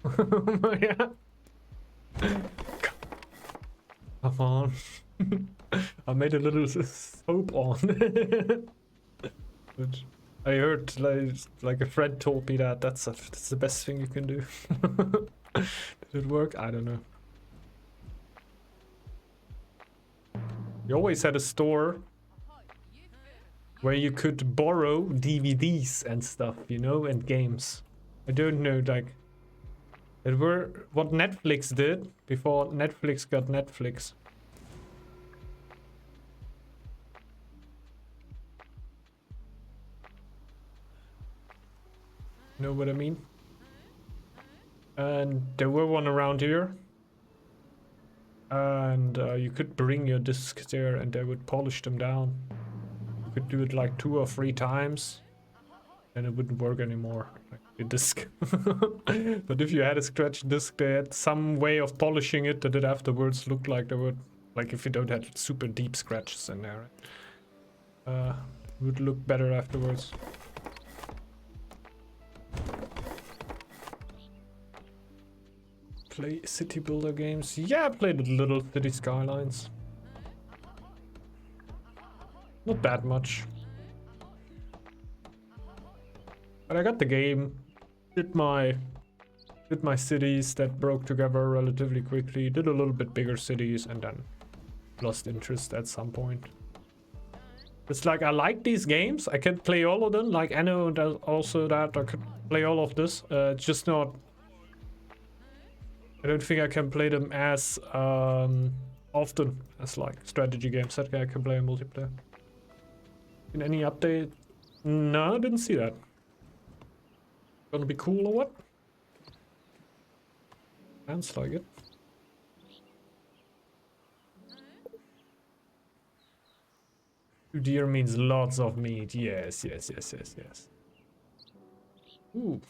Yeah. Come on. I made a little soap on. But I heard like a friend told me that that's the best thing you can do. Did it work? I don't know. You always had a store where you could borrow DVDs and stuff, you know, and games. I don't know, like it were what Netflix did before Netflix got Netflix. Know what I mean? And there were one around here. And you could bring your discs there and they would polish them down. You could do it like 2 or 3 times. And it wouldn't work anymore, like the disc. But if you had a scratch disc, they had some way of polishing it that it afterwards looked like they would, like if you don't have super deep scratches in there, it would look better afterwards. Play city builder games? Yeah, I played a little City Skylines. Not that much. But I got the game, did my cities that broke together relatively quickly, did a little bit bigger cities, and then lost interest at some point. It's like I like these games, I can play all of them, like Anno does also that, I could play all of this, it's just not... I don't think I can play them as often as like strategy games that I can play in multiplayer. In any update? No, I didn't see that. Gonna be cool or what? Sounds like it. Two deer means lots of meat. Yes, yes, yes, yes, yes. Ooh.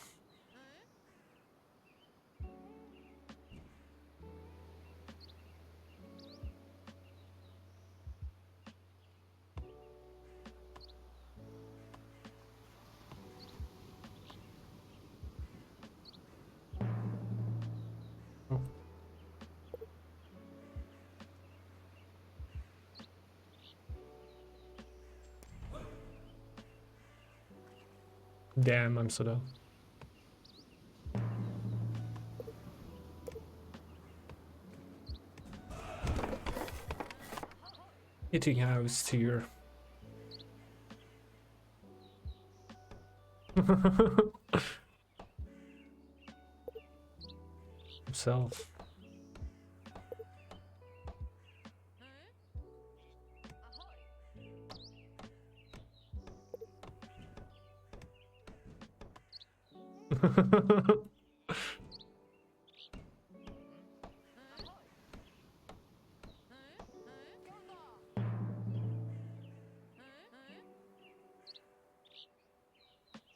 Oh. Damn, I'm so dumb. Hitting house here. Himself.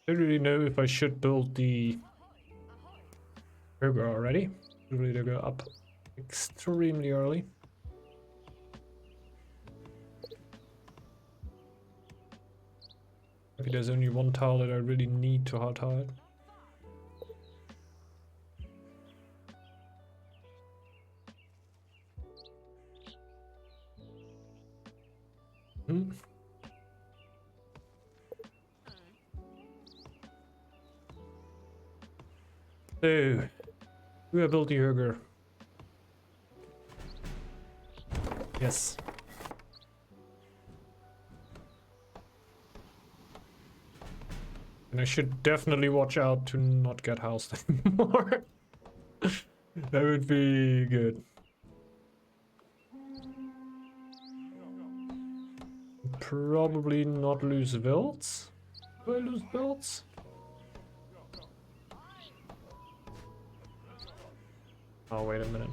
I don't really know if I should build the burger already. Usually they go up extremely early. Maybe there's only one tile that I really need to hard tile. Hmm. So, we are building burger. Yes. And I should definitely watch out to not get housed anymore. That would be good. Probably not lose builds. Do I lose builds? Oh, wait a minute.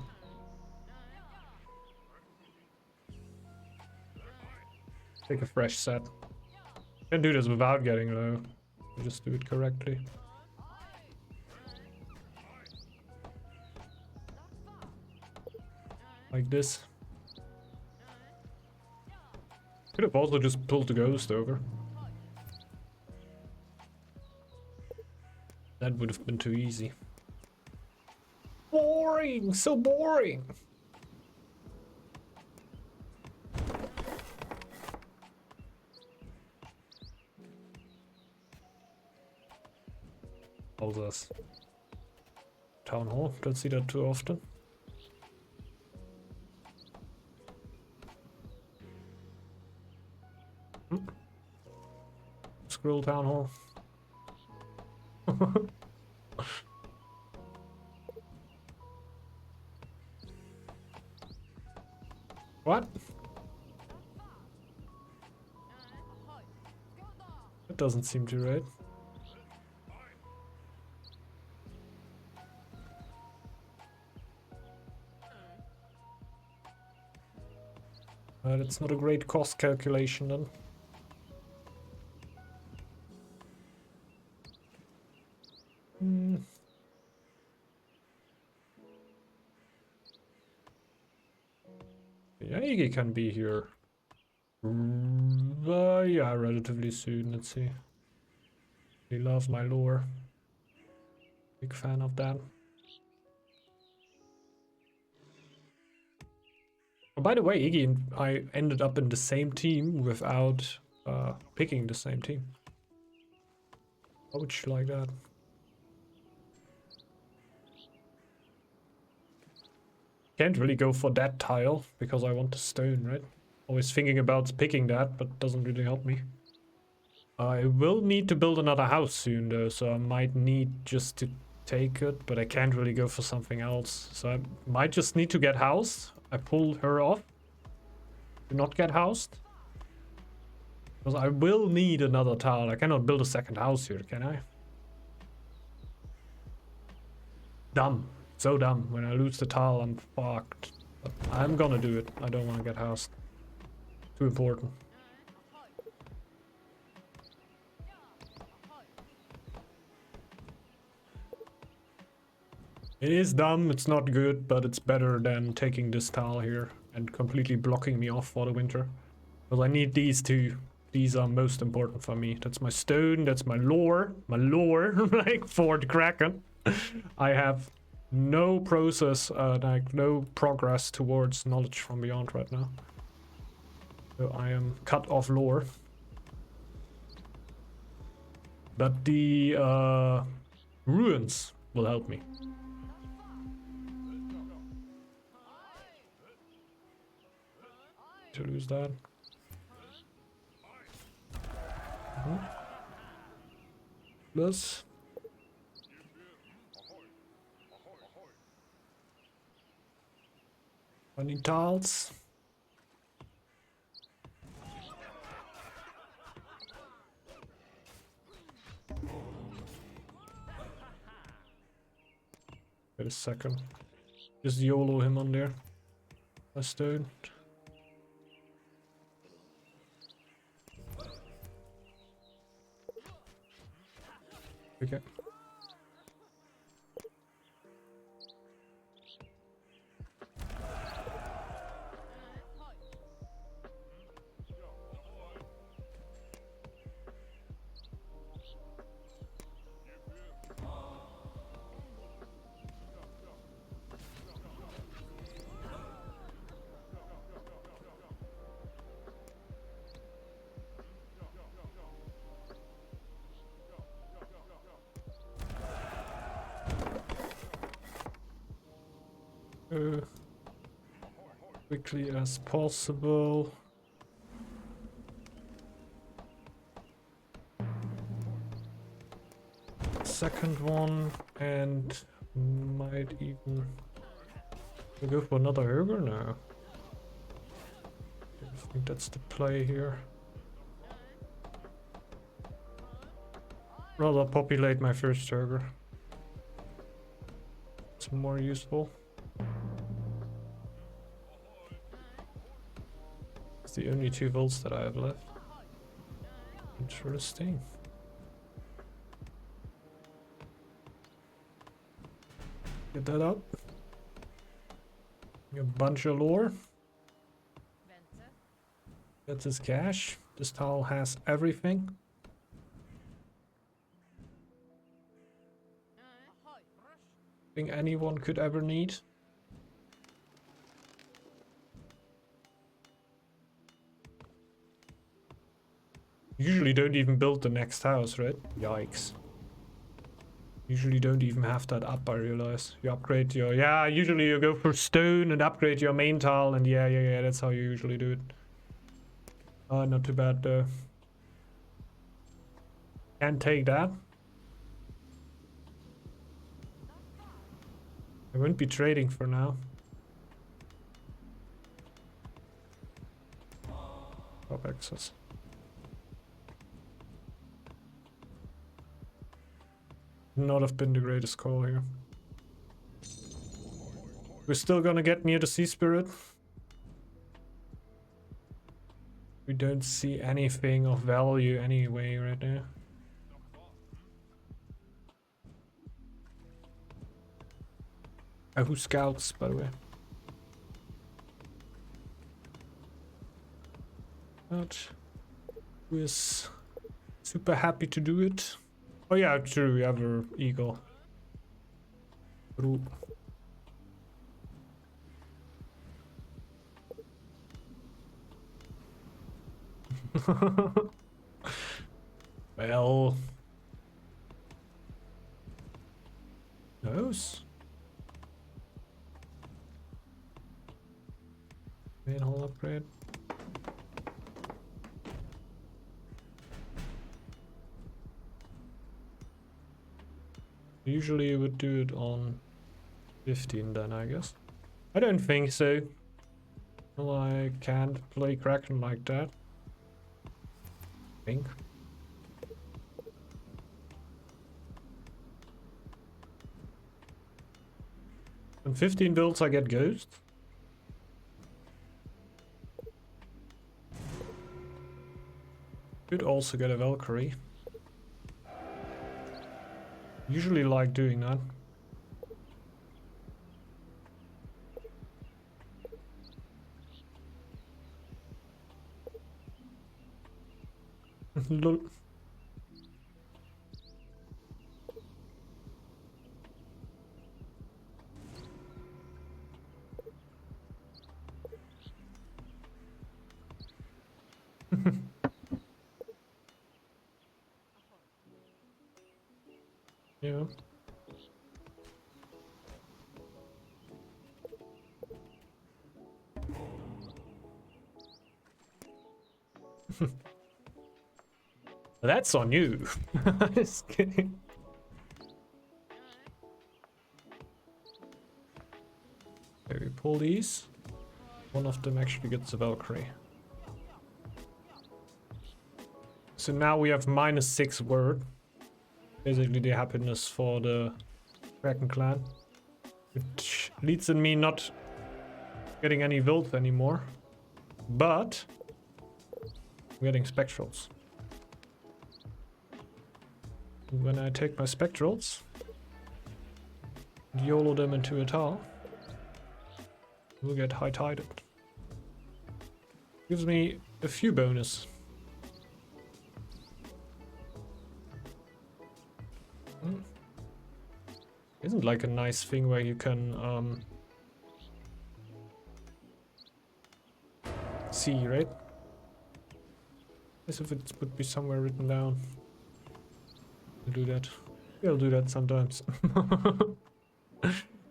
Take a fresh set. Can do this without getting low. Just do it correctly. Like this. Could have also just pulled the ghost over. That would have been too easy. boring, so boring. All this. Town hall, don't see that too often. Scroll town hall. What? That doesn't seem too right. It's not a great cost calculation then. Yeah, Iggy can be here. Yeah, relatively soon. Let's see. He loves my lore. Big fan of that. Oh, by the way, Iggy and I ended up in the same team without picking the same team. How would you like that? Can't really go for that tile because I want the stone, right? Always thinking about picking that, but doesn't really help me. I will need to build another house soon though, so I might need just to take it, but I can't really go for something else. So I might just need to get housed. I pulled her off. Do not get housed. Because I will need another tile. I cannot build a second house here, can I? Dumb. So dumb. When I lose the tile, I'm fucked. But I'm gonna do it. I don't want to get housed. Too important. It is dumb, it's not good, but it's better than taking this tile here and completely blocking me off for the winter. Because I need these two. These are most important for me. That's my stone, that's my lore. My lore, like for the Kraken. I have no process, like no progress towards knowledge from beyond right now. So I am cut off lore. But the ruins will help me. To lose that. Plus. I need tiles. Wait a second. Just YOLO him on there. A stone. Okay. Quickly as possible. Second one, and might even go for another Herger now. I think that's the play here. Rather populate my first Herger. It's more useful. It's the only 2 volts that I have left. Interesting. Get that up. A bunch of lore. That's his cash. This tile has everything. thing anyone could ever need. Usually don't even build the next house, right? Yikes. Usually don't even have that up, I realize. You upgrade your... Yeah, usually you go for stone and upgrade your main tile, and yeah, that's how you usually do it. Not too bad though. Can't take that. I won't be trading for now. Top access. Not have been the greatest call here. We're still gonna get near the Sea Spirit. We don't see anything of value anyway right now. Who scouts, by the way? But who is super happy to do it? Oh yeah, true, we have our eagle. True. Well, those main hall upgrade. Usually you would do it on 15 then, I guess. I don't think so. Well, I can't play Kraken like that. I think. On 15 builds I get Ghost. Could also get a Valkyrie. Usually like doing that. Lol. Yeah. That's on you. Just kidding. Okay, we pull these. One of them actually gets a Valkyrie. So now we have -6 word. Basically the happiness for the Kraken clan. Which leads in me not getting any Wild anymore. But I'm getting Spectrals. When I take my Spectrals, YOLO them into a tile, we'll get high-tided. Gives me a few bonus. Isn't like a nice thing where you can see, right? As if it would be somewhere written down. I'll do that. I'll do that sometimes.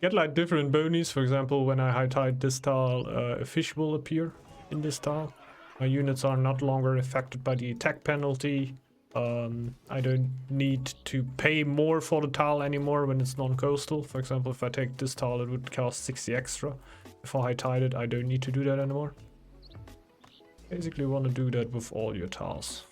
Get like different bonies. For example, when I high tide this tile, a fish will appear in this tile. My units are not longer affected by the attack penalty. I don't need to pay more for the tile anymore when it's non-coastal. For example, if I take this tile, it would cost 60 extra. If I high tide it, I don't need to do that anymore. Basically want to do that with all your tiles.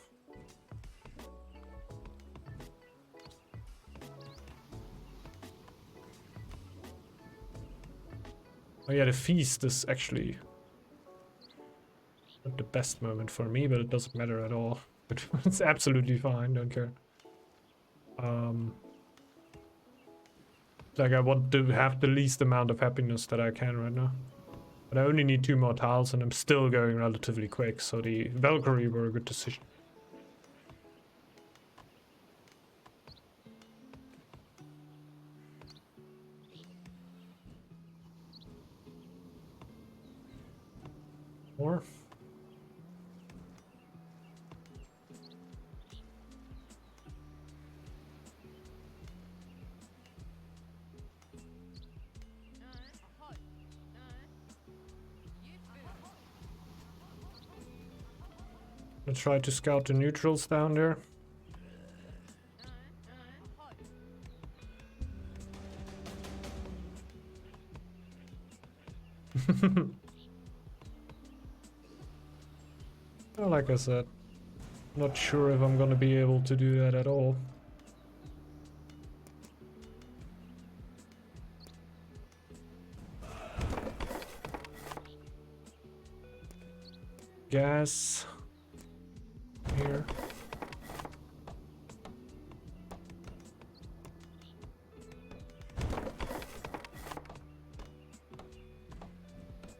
Oh yeah, the feast is actually not the best moment for me, but it doesn't matter at all. It's absolutely fine, don't care. Like I want to have the least amount of happiness that I can right now. But I only need 2 more tiles and I'm still going relatively quick, so the Valkyrie were a good decision. more. I'll try to scout the neutrals down there. Well, like I said, not sure if I'm gonna be able to do that at all. Gas here.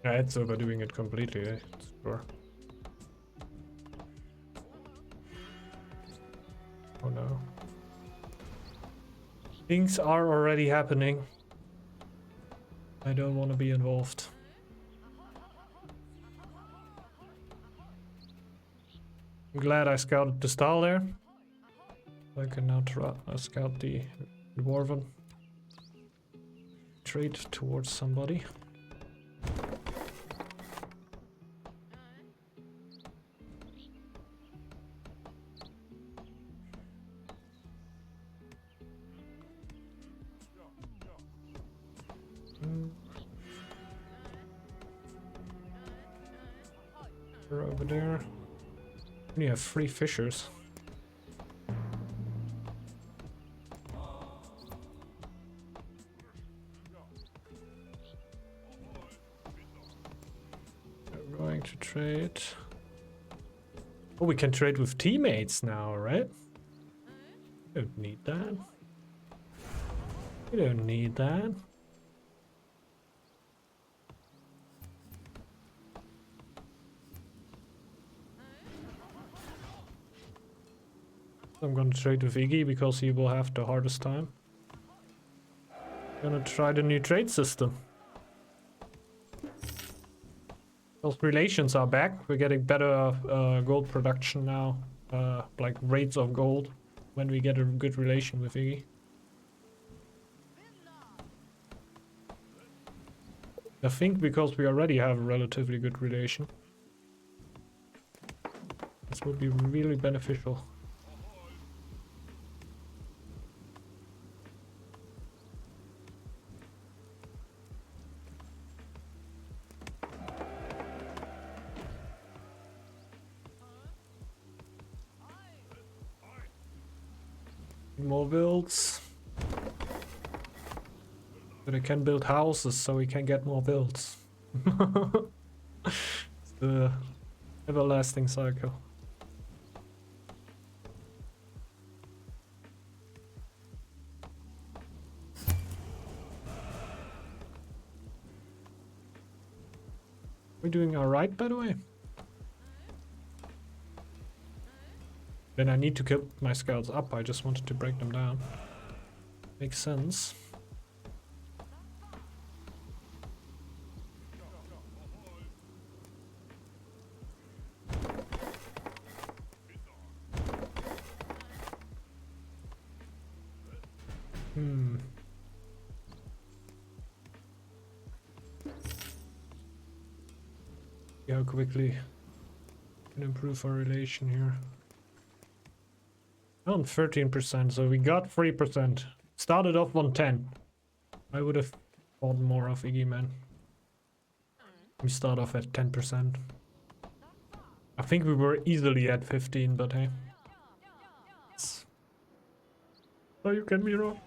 Yeah, it's overdoing it completely, eh? Sure. Oh no. Things are already happening. I don't want to be involved. I'm glad I scouted the stall there. I can now scout the dwarven. Trade towards somebody. We're over there. We have 3 fishers. We're going to trade. Oh, we can trade with teammates now, right? Don't need that. We don't need that. I'm gonna trade with Iggy because he will have the hardest time. Gonna try the new trade system. Those relations are back. We're getting better gold production now. Like rates of gold when we get a good relation with Iggy. I think because we already have a relatively good relation. This would be really beneficial. More builds. But I can build houses so we can get more builds. It's the everlasting cycle. We're doing alright, by the way. Then I need to keep my scouts up. I just wanted to break them down. Makes sense. See how quickly we can improve our relation here. On 13%, so we got 3%. Started off on 10. I would have thought more of Iggy, man. We start off at 10%. I think we were easily at 15, but hey. Oh, you can be wrong.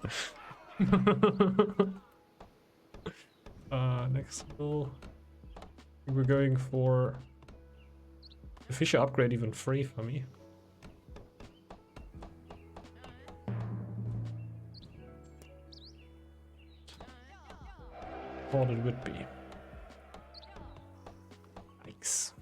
Next goal. We're going for the Fisher upgrade, even free for me. Thought it would be. Yikes.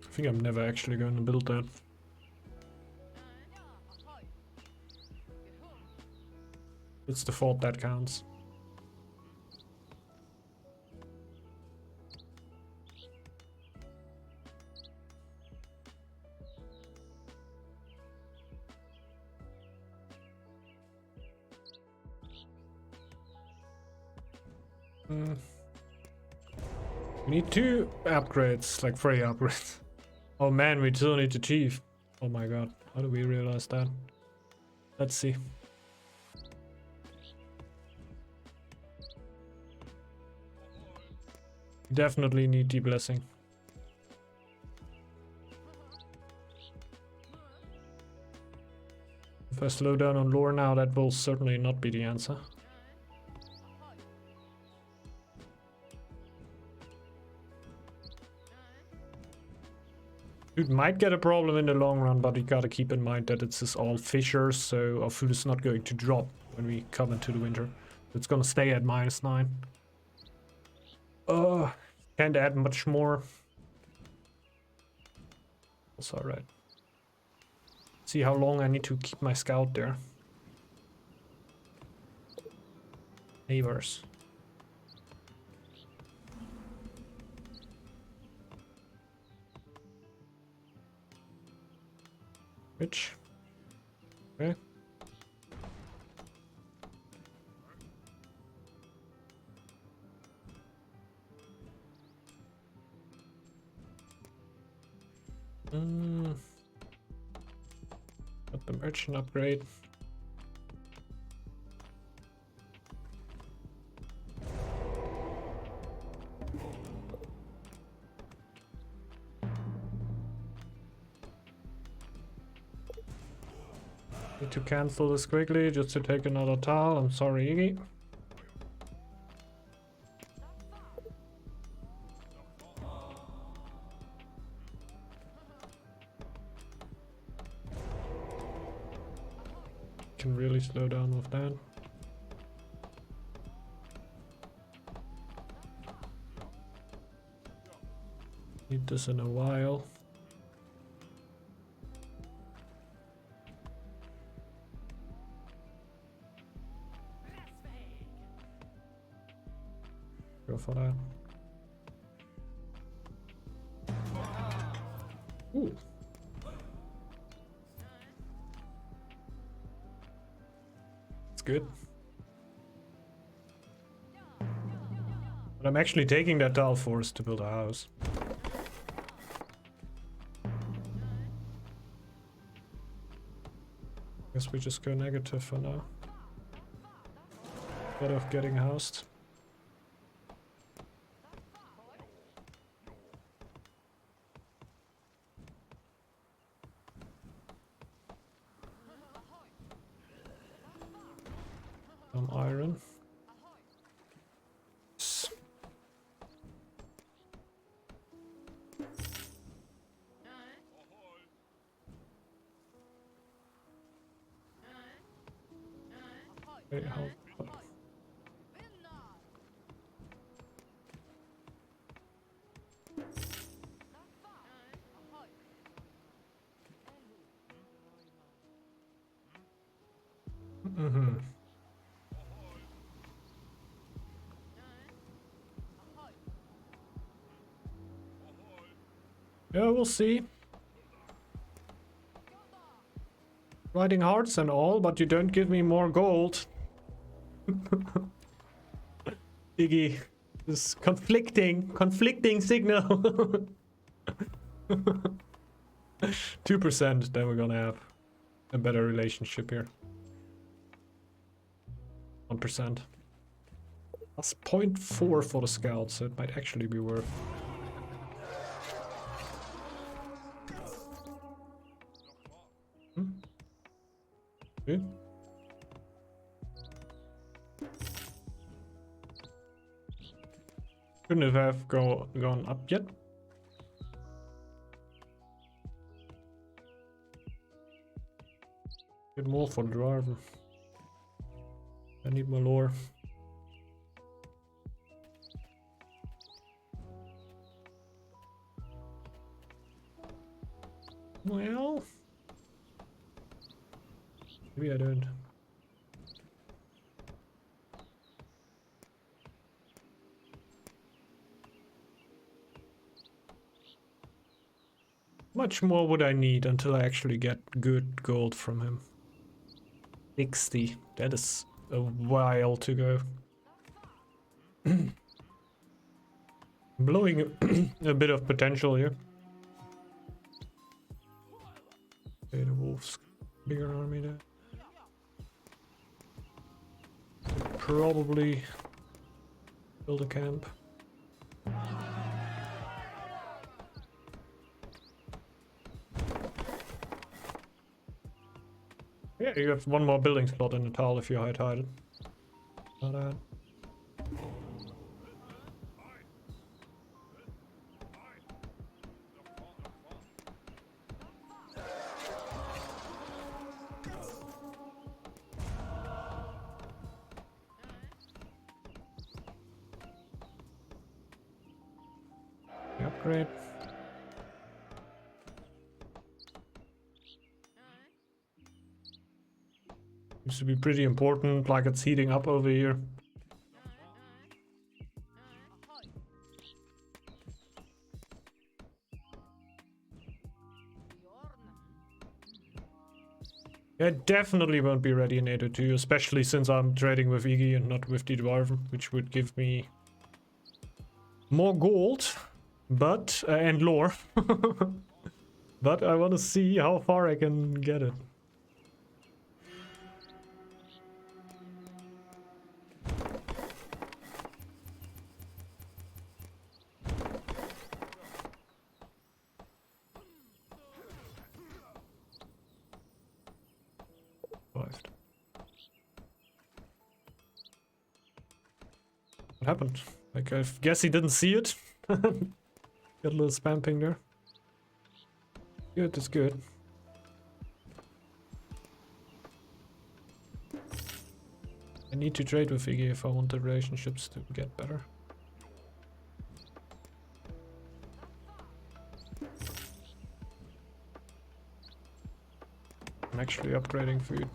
I think I'm never actually going to build that. It's the fault that counts. We need 2 upgrades, like 3 upgrades. Oh man, we still need to chief. Oh my god, how do we realize that? Let's see. Definitely need the blessing. If I slow down on lore now, that will certainly not be the answer. Dude might get a problem in the long run, but you gotta keep in mind that it's just all fissures, so our food is not going to drop when we come into the winter. It's gonna stay at -9. Can't add much more. That's alright. See how long I need to keep my scout there. Neighbors. Which? Okay. Got the merchant upgrade. Need to cancel this quickly just to take another tile. I'm sorry, Iggy. Can really slow down with that. Need this in a while. Go for that. Ooh. It's good. But I'm actually taking that tile force to build a house. Guess we just go negative for now. Instead of getting housed. Some iron. Okay, how? Yeah, we'll see. Riding hearts and all, but you don't give me more gold. Iggy, this conflicting signal. 2%, then we're gonna have a better relationship here. 1%. That's 0.4 for the scout, so it might actually be worth. Okay. Couldn't have gone up yet. Get more for the driver. I need more lore. Well, maybe I don't. Much more would I need until I actually get good gold from him? 60. That is a while to go. Blowing a bit of potential here. Okay, the wolves. Bigger army there. Probably build a camp. Yeah, you have one more building slot in the tile if you hide it. Not bad. Upgrade. Seems to be pretty important, like it's heating up over here. I definitely won't be ready in 802, especially since I'm trading with Iggy and not with the Dwarven, which would give me more gold, but and lore. But I want to see how far I can get it. What happened? Like, I guess he didn't see it. Got a little spam ping there. Good, that's good. I need to trade with Iggy if I want the relationships to get better. I'm actually upgrading food.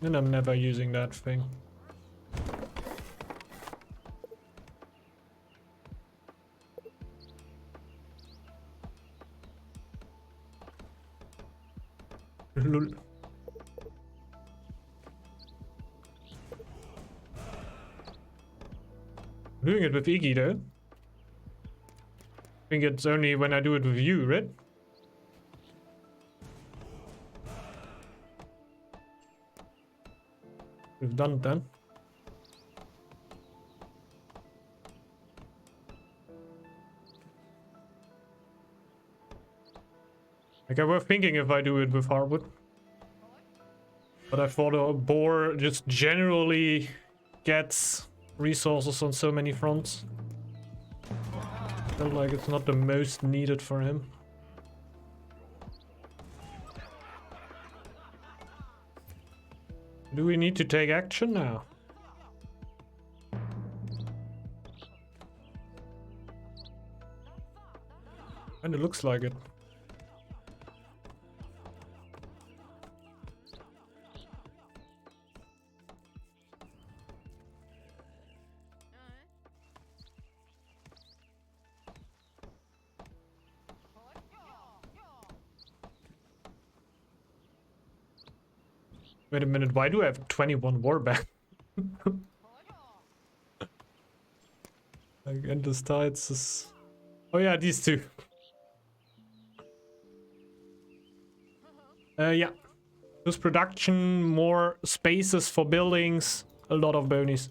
And I'm never using that thing. Lol. I'm doing it with Iggy though. I think it's only when I do it with you, right? We've done it then. Like, I was thinking if I do it with hardwood. But I thought a boar just generally gets resources on so many fronts. Felt like it's not the most needed for him. Do we need to take action now? And it looks like it. Wait a minute, why do I have 21 warband? Like, endless tides is... Oh yeah, these two. Yeah. Those production, more spaces for buildings, a lot of bonies.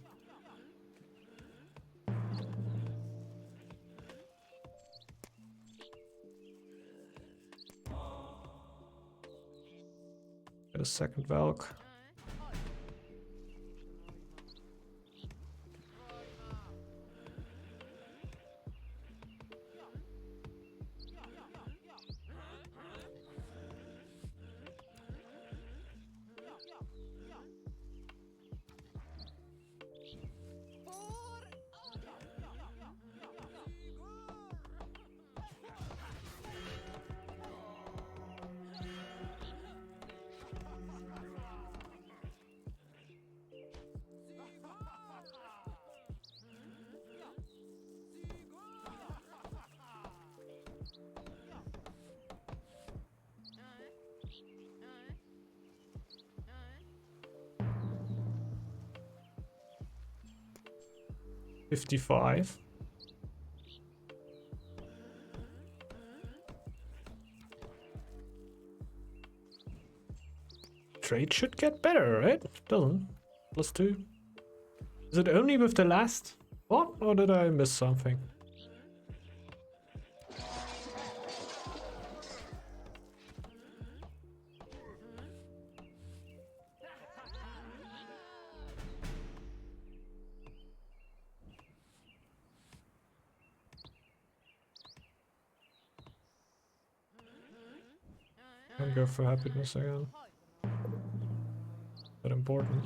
Get a second Valk. 55. Trade should get better, right? Doesn't. +2. Is it only with the last? What? Or did I miss something? I'll go for happiness again. That important.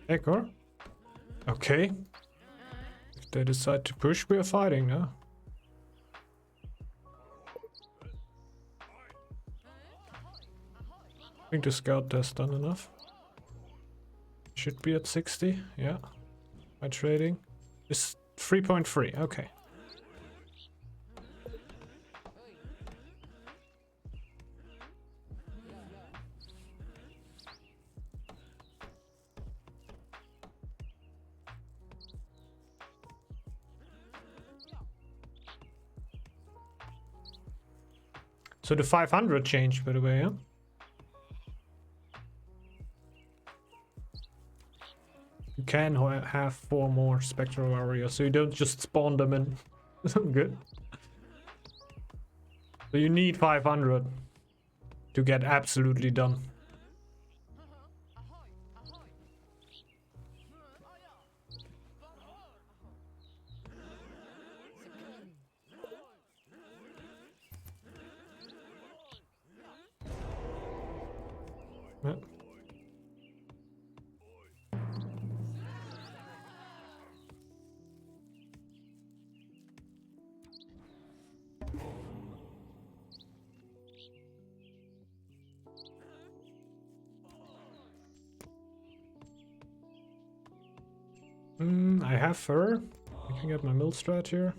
Echo? Okay. If they decide to push, we are fighting now. I think the scout test done enough. Should be at 60, yeah. My trading is 3.3, okay. So the 500 changed, by the way, yeah? You can have 4 more spectral areas, so you don't just spawn them in. Good. So you need 500 to get absolutely done. Yeah. I have fur. I can get my mill strat here.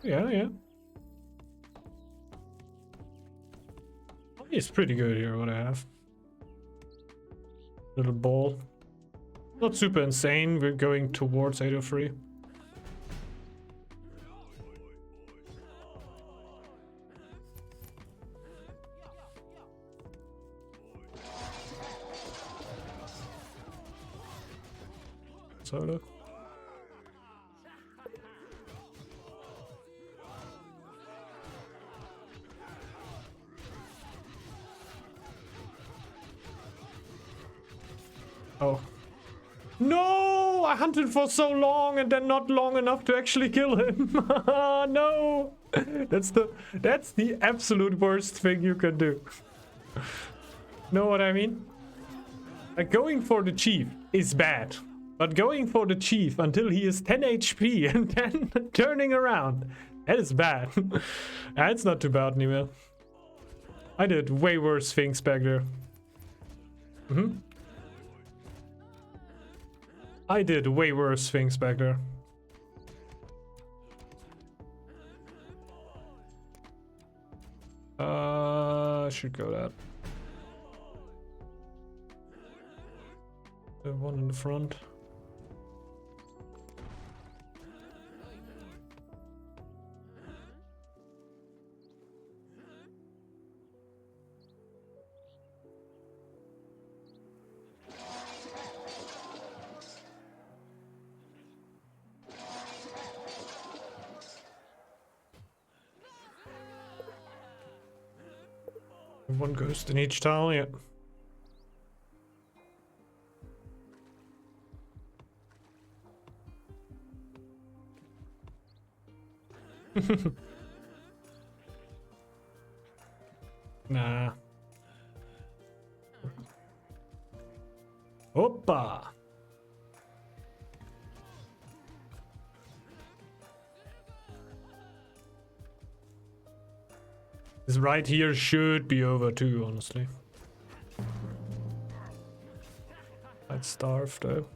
Yeah. It's pretty good here, what I have. Little ball. Not super insane, we're going towards 803. Solo. Oh. No! I hunted for so long and then not long enough to actually kill him. No! That's the absolute worst thing you can do. Know what I mean? Like, going for the chief is bad. But going for the chief until he is 10 HP and then turning around, that is bad. It's not too bad anyway. I did way worse things back there. I did way worse things back there. I should go that. The one in the front. One ghost in each tile, yeah. Nah. Hoppa! This right here should be over too, honestly. I'd starve though.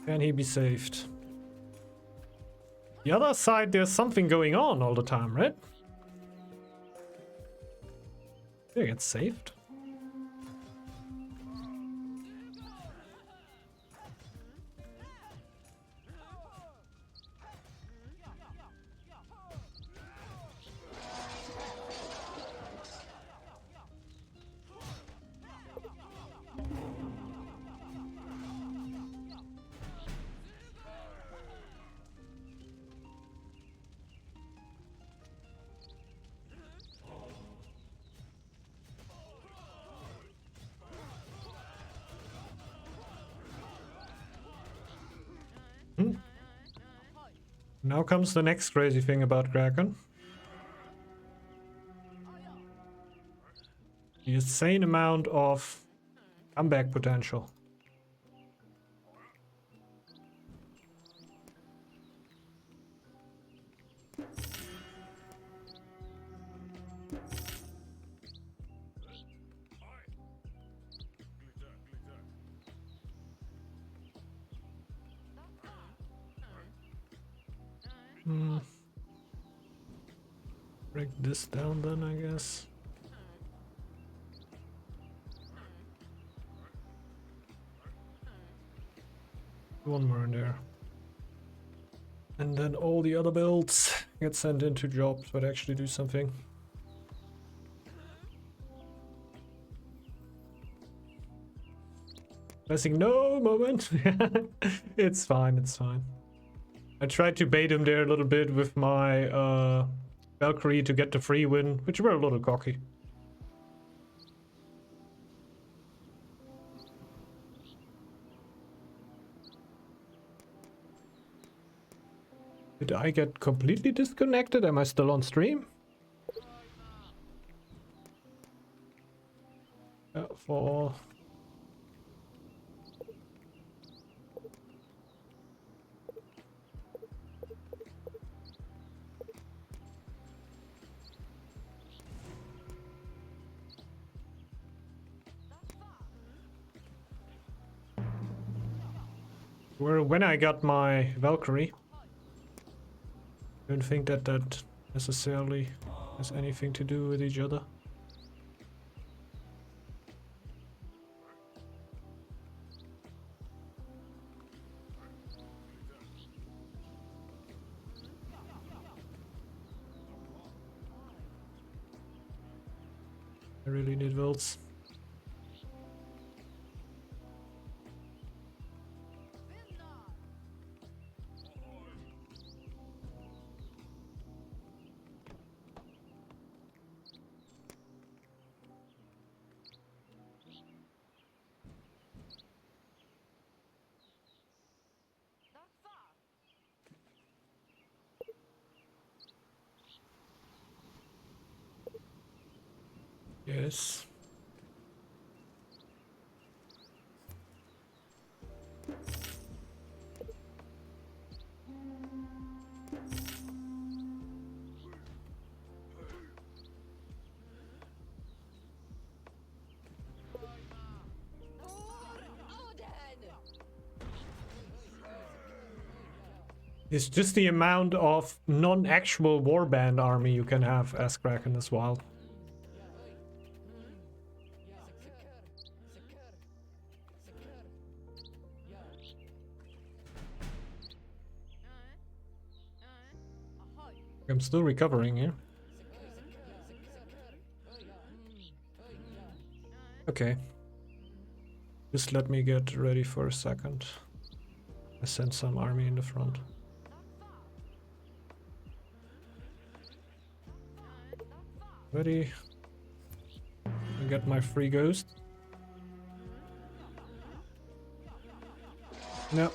Can he be saved? The other side, there's something going on all the time, right? Did I get saved? Now comes the next crazy thing about Kraken. The insane amount of comeback potential. Break this down then, I guess. One more in there. And then all the other builds get sent into jobs but actually do something. Pressing no moment. It's fine, it's fine. I tried to bait him there a little bit with my Valkyrie to get the free win, which were a little cocky. Did I get completely disconnected? Am I still on stream? Yeah, for... When I got my Valkyrie, I don't think that that necessarily has anything to do with each other. I really need votes. Yes. It's just the amount of non-actual warband army you can have as Kraken as well. I'm still recovering here. Okay. Just let me get ready for a second. I sent some army in the front. Ready. I get my free ghost. No.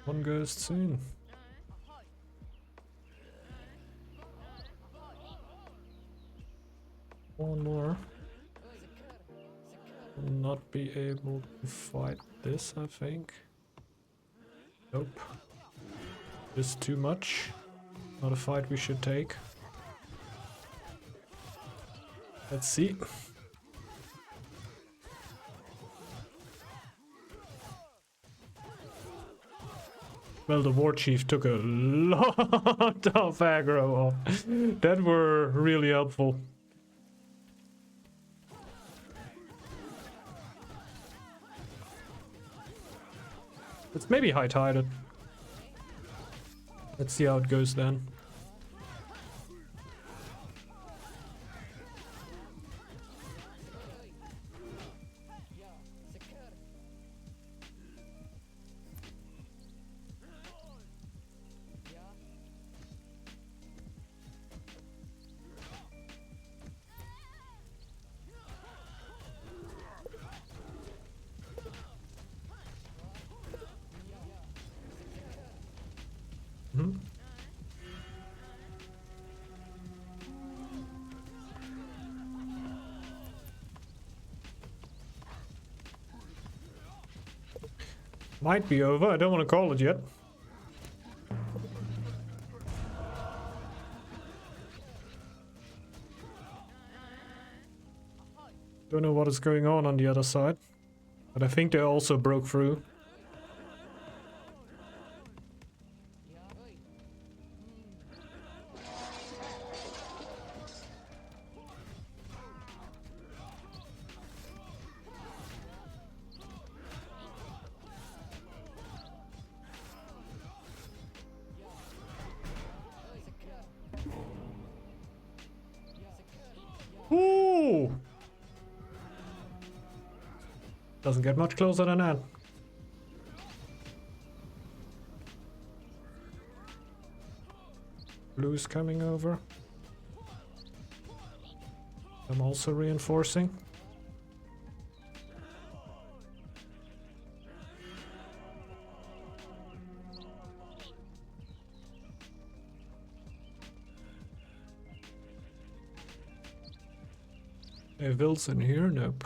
One ghost soon. One more. Will not be able to fight this, I think. Nope. Just too much. Not a fight we should take. Let's see. Well, the war chief took a lot of aggro off. That were really helpful. Let's maybe high-tide it. Let's see how it goes then. Hmm. Might be over. I don't want to call it yet. Don't know what is going on the other side. But I think they also broke through. Ooh! Doesn't get much closer than that. Blue's coming over. I'm also reinforcing. Hey, Vils in here? Nope.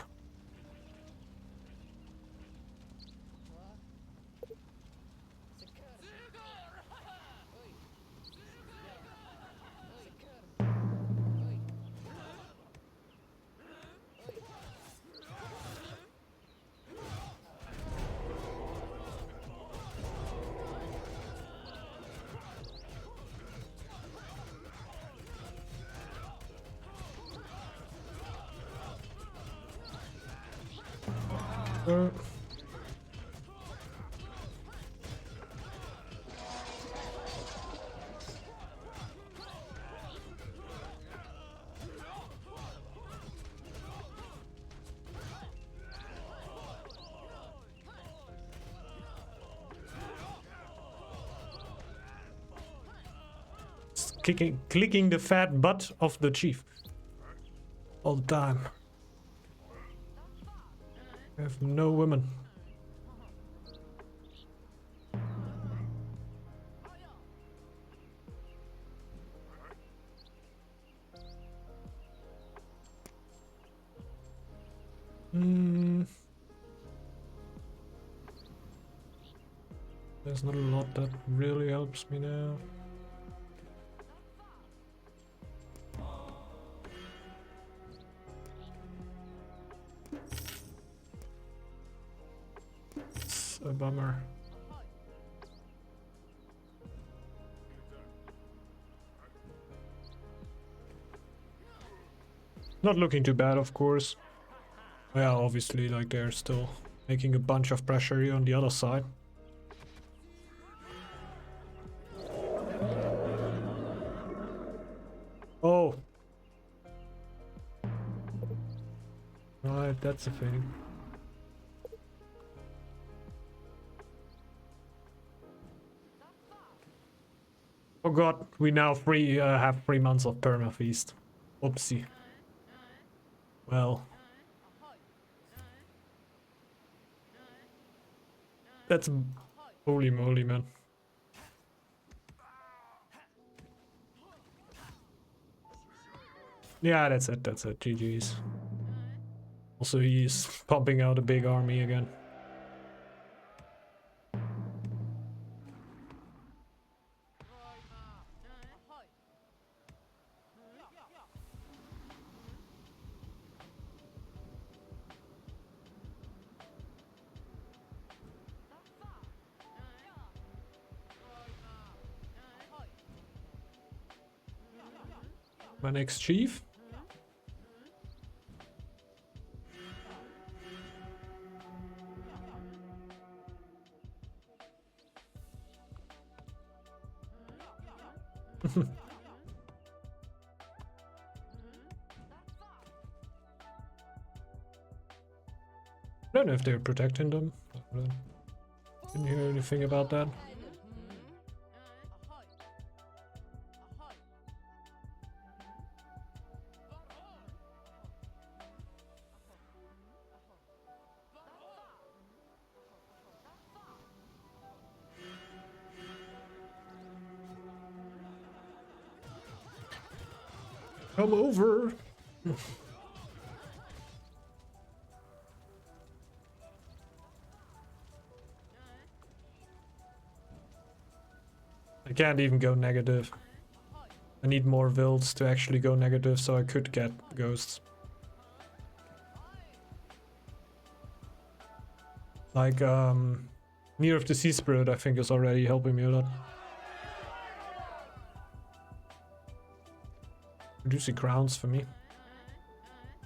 Uh, clicking the fat butt of the chief all the time. I have no women. There's not a lot that really helps me now. It's a bummer. Not looking too bad, of course. Yeah, obviously, like they're still making a bunch of pressure here on the other side. Oh. Right, that's a thing. Oh god, we now have 3 months of permafeast. Oopsie. Well. That's holy moly, man. Yeah, that's it, GG's. Also, he's pumping out a big army again. My next chief? I don't know if they're protecting them. Didn't hear anything about that. Come over! I can't even go negative. I need more wilds to actually go negative so I could get ghosts. Like, Near of the Sea Spirit I think is already helping me a lot. Producing crowns for me.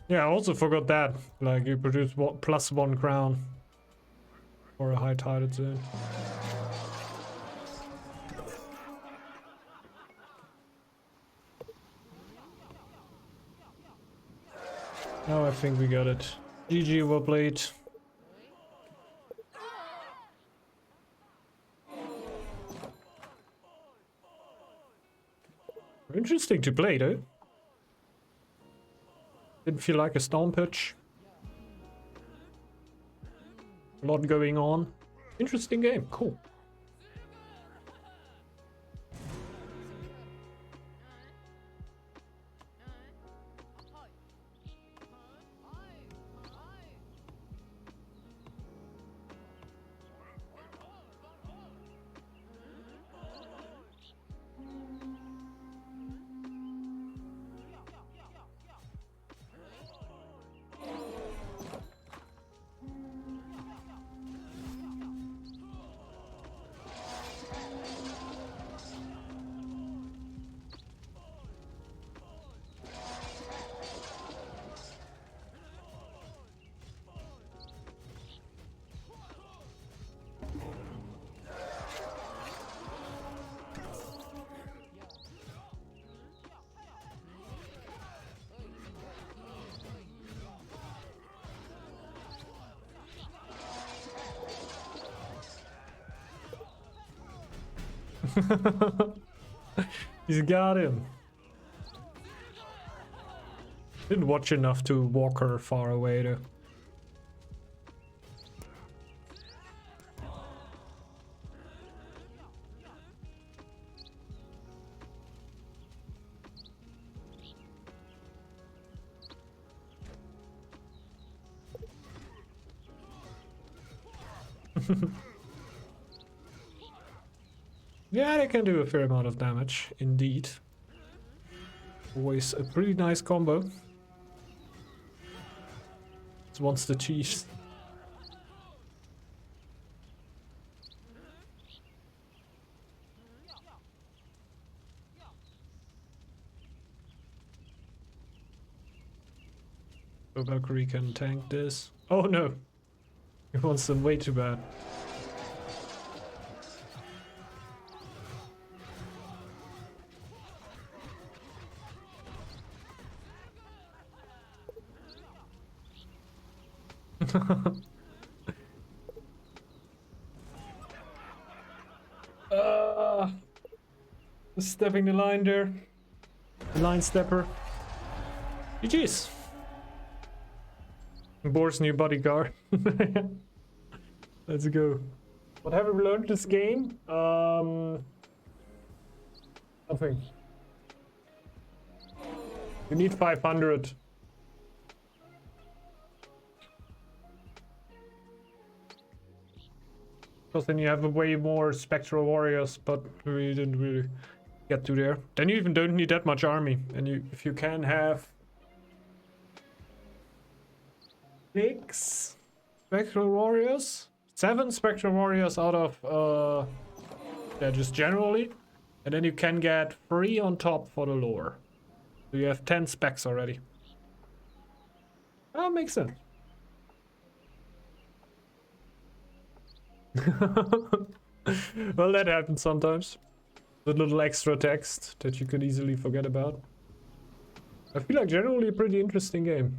Yeah, I also forgot that. Like, you produce +1 crown for a high tided zone. Now I think we got it. GG, well played. Interesting to play though. Didn't feel like a storm pitch. A lot going on. Interesting game, cool. He's got him. Didn't watch enough to walk her far away though. Yeah, they can do a fair amount of damage, indeed. Always a pretty nice combo. It's once the Chiefs. So Valkyrie can tank this. Oh no! He wants them way too bad. Stepping the line there. The line stepper. GG's. Boar's new bodyguard. Let's go. What have we learned this game? Nothing. You need 500. Because then you have a way more spectral warriors, but we didn't really get to there. Then you even don't need that much army, and if you can have 6 spectral warriors, 7 spectral warriors out of yeah, just generally, and then you can get 3 on top for the lore. So you have 10 specs already. That makes sense. Well, that happens sometimes. The little extra text that you could easily forget about. I feel like generally a pretty interesting game.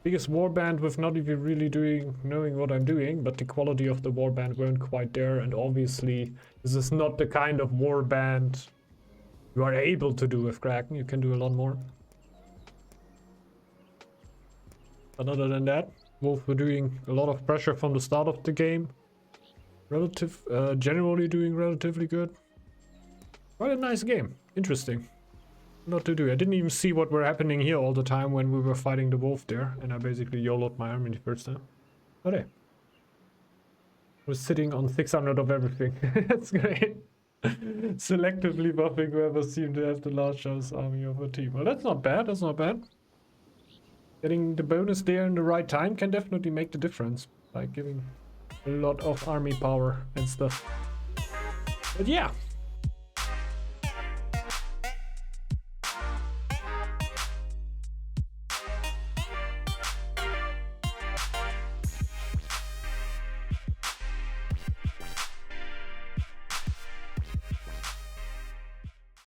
Biggest warband with not even really knowing what I'm doing, but the quality of the warband weren't quite there, and obviously this is not the kind of warband you are able to do with Kraken. You can do a lot more. But other than that, Wolf were doing a lot of pressure from the start of the game. Generally doing relatively good. Quite a nice game. Interesting. Not to do. I didn't even see what were happening here all the time when we were fighting the wolf there, and I basically YOLO'd my army the first time. But hey. Was sitting on 600 of everything. That's great. Selectively buffing whoever seemed to have the largest army of a team. Well, that's not bad. That's not bad. Getting the bonus there in the right time can definitely make the difference. Like giving a lot of army power and stuff. But yeah.